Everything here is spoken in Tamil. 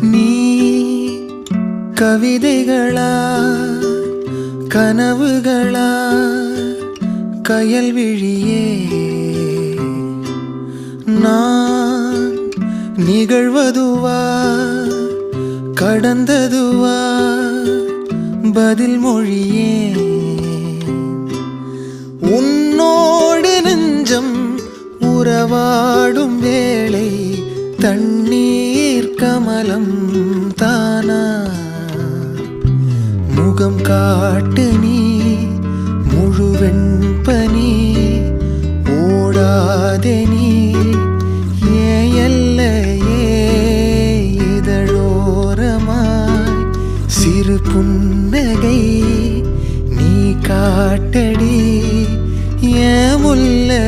நீ கவிதைகளா கனவுகளா கயல் விழியே நான் நிகழ்வதுவா கடந்ததுவா பதில் மொழியே உன்னோடு நெஞ்சம் உறவாடும் வேளை தண்ணீர் கமலம் தானா முகம் காட்டு நீ முழுவெண் பனி ஓடாதே நீ ஏன் எல்லையே இதழோரமாய் சிறு புன்னகை நீ காட்டடி ஏன் முல்லை